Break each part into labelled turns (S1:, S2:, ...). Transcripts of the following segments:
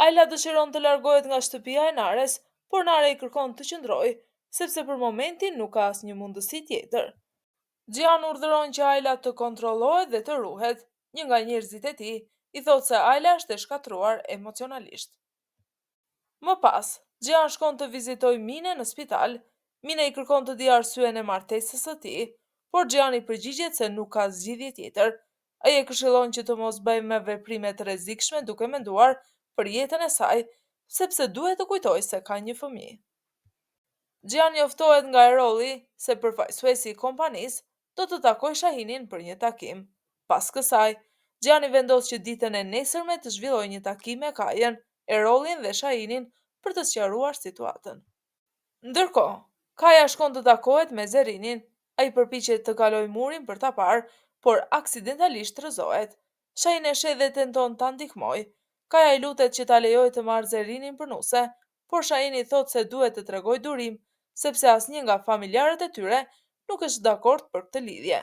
S1: Ajla dëshiron të largohet nga shtëpia e Nares, por Nare i kërkon të qëndrojë, sepse për momentin nuk ka asnjë mundësi tjetër. Gian urdhëron që Ajla të kontrollohet dhe të ruhet. Një nga njerëzit e tij i thotë se Ajla është e shkatruar emocionalisht. Më pas, Gian shkon të vizitojë Mine në spital. Mina i kërkon të di arsyen e martesës së tij, por Gian i përgjigjet se nuk ka zgjidhje tjetër. Ai e këshillon që të mos bëjë me veprime të rrezikshme duke menduar për jetën e saj, sepse duhet të kujtojë se ka një fëmijë. Gian njoftohet nga Erolli se përfaqësuesi i kompanisë do të takojë Shahinin për një takim. Pas kësaj, Giani vendos që ditën e nesërme të zhvillojë një takim me Kajen, Erollin dhe Shahinin për të sqaruar situatën. Ndërkohë, Kaja shkon të takohet me Zerinin. Ai përpiqet të kalojë murin për ta parë, por aksidentalisht rrëzohet. Shahin e sheh dhe tenton ta ndihmojë. Kaja i lutet që ta lejojë të marrë Zerinin për nuse, por Shahini thotë se duhet të tregojë durim, sepse asnjë nga familjarët e tyre nuk është dakord për këtë lidhje.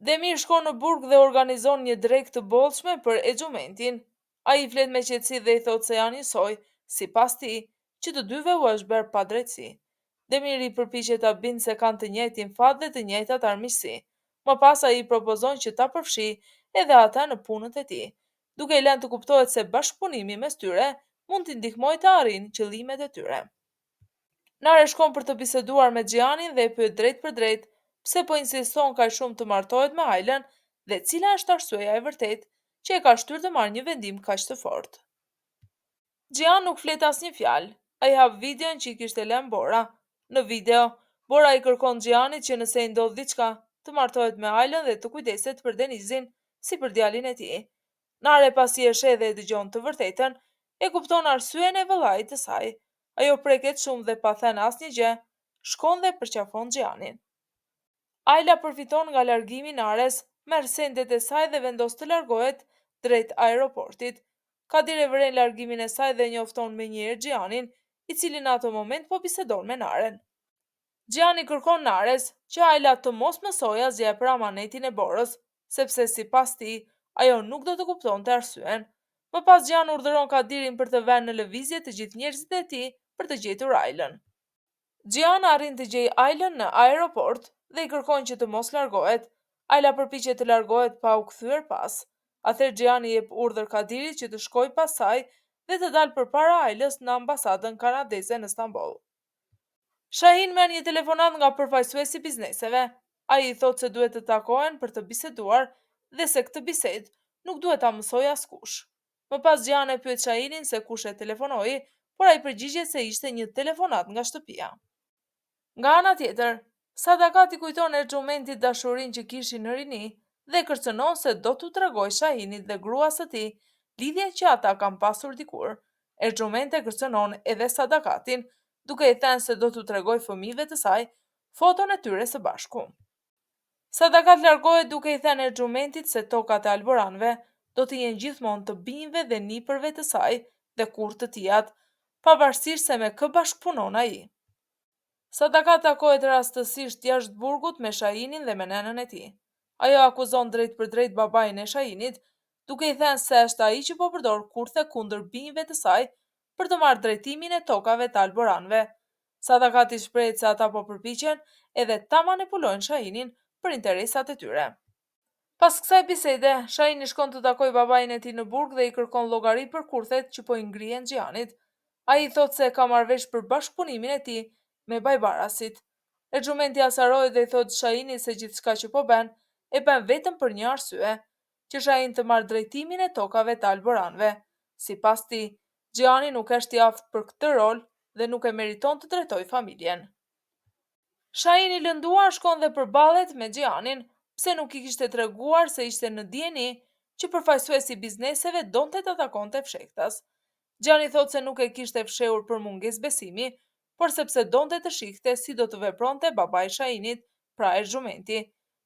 S1: Demir shkon në burg dhe organizon një drekë të bollshme për Exhumentin. Ai i flet me qetësi dhe i thotë se janë njësoj, sipas tij, që të dyve u është bërë padrejtësi. Demiri përpiqet ta bindë se kanë të njëjtin fat dhe të njëjtat armiqësi. Më pas ai i propozon që ta përfshijë edhe ata në punët e tij, duke i lënë të kuptohet se bashkëpunimi mes tyre mund t'i ndihmojë të arrijnë qëllimet e tyre. Nare shkon për të biseduar me Gianin dhe e pyet drejt për drejt pse po insiston kaq shumë të martohet me Ajlën dhe cila është arsyeja e vërtetë që e ka shtyrë të marrë një vendim kaq të fortë. Gian nuk flet asnjë fjalë. Ai hap videon që i kishte lënë Bora. Në video, Bora i kërkon Gianit që nëse i ndodh diçka, të martohet me Ajlën dhe të kujdeset për Denizin si për djalin e tij. Nare pasi e sheh dhe e dëgjon të vërtetën, e kupton arsyeën e vëllait të saj. Ajo preket shumë dhe pa thënë asnjë gjë, shkon dhe përqafon Gianin. Ajla përfiton nga largimi i Nares, merr sendet e saj dhe vendos të largohet drejt aeroportit. Kadir e vëren largimin e saj dhe njofton menjëherë Gianin, i cili në ato moment po bisedon me Naren. Giani kërkon Nares që Ajla të mos mësojë asgjë për amanetin e Borës, sepse sipas tij ajo nuk do të kuptonte arsyeën. Më pas Gian urdhëron Kadirin për të vënë në lëvizje të gjithë njerëzit e tij për të gjetur Ajlën. Gian arrin të gjejë Ajlën në aeroport dhe i kërkon që të mos largohet. Ajla përpiqet të largohet pa u kthyer pas. Atëherë Giani jep urdhër Kadirit që të shkojë pas saj dhe të dalë përpara Ajlës në ambasadën kanadeze në Stamboll. Shahin merr një telefonat nga përfaqësuesi i bizneseve. Ai i thotë se duhet të takohen për të biseduar dhe se këtë bisedë nuk duhet ta mësojë askush. Më pas Gian e pyet Shahinin se kush e telefonoi, por ai përgjigjet se ishte një telefonat nga shtëpia. Nga ana tjetër, Sadakat i kujton Exhumentit dashurinë që kishin në rini dhe kërcënon se do t'u tregojë Shahinit dhe gruas së tij lidhjen që ata kanë pasur dikur. Exhument e kërcënon edhe Sadakatin, duke i thënë se do t'u tregojë fëmijëve të saj foton e tyre së bashku. Sadakat largohet duke i thënë Exhumentit se tokat e alboranëve do të jenë gjithmonë të bijve dhe nipërve të saj dhe kurrë të tijat, pavarësisht se me kë bashkëpunon ai. Sadakat takohet rastësisht jashtë burgut me Shahinin dhe me nënën e tij. Ajo akuzon drejt për drejt babain e Shahinit, duke i thënë se është ai që po përdor kurthe kundër bijve të saj për të marrë drejtimin e tokave të alboranëve. Sadakat i shprehet se ata po përpiqen edhe ta manipulojnë Shahinin për interesat e tyre. Pas kësaj bisede, Shahini shkon të takojë babain e tij në burg dhe i kërkon llogari për kurthet që po i ngrihen Gianit. Ai i thotë se ka marrë vesh për bashkëpunimin e tij me Bajbarasit. Exhumenti asaroi dhe i thotë Shahinit se gjithçka që po bën, e bën vetëm për një arsye, që Shahin të marrë drejtimin e tokave të alboranëve. Sipas tij, Giani nuk është i aftë për këtë rol dhe nuk e meriton të drejtojë familjen. Shahini i lënduar shkon dhe përballet me Gianin, pse nuk i kishte treguar se ishte në dieni që përfaqësuesi i bizneseve donte ta takonte fshektas. Giani thotë se nuk e kishte fshehur për mungesë besimi, por sepse donte të shihte si do të vepronte babai i Shahinit, pra Exhumenti.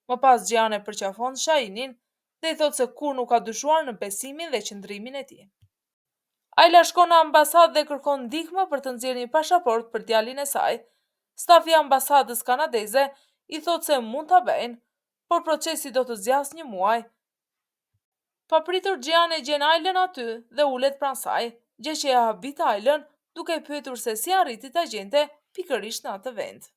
S1: Më pas Gian e përqafon Shahinin dhe i thotë se kur nuk ka dyshuar në besimin dhe qëndrimin e tij. Ajla shkon në ambasadë dhe kërkon ndihmë për të nxjerrë një pasaportë për djalin e saj. Stafi i ambasadës kanadeze i thotë se mund ta bëjnë, por procesi do të zgjasë një muaj. Papritur Gian e gjen Ajlën aty dhe ulet pranë saj. gjë që ja habita Ailën, duke e pyetur se si arriti ta gjente pikërisht në atë vend.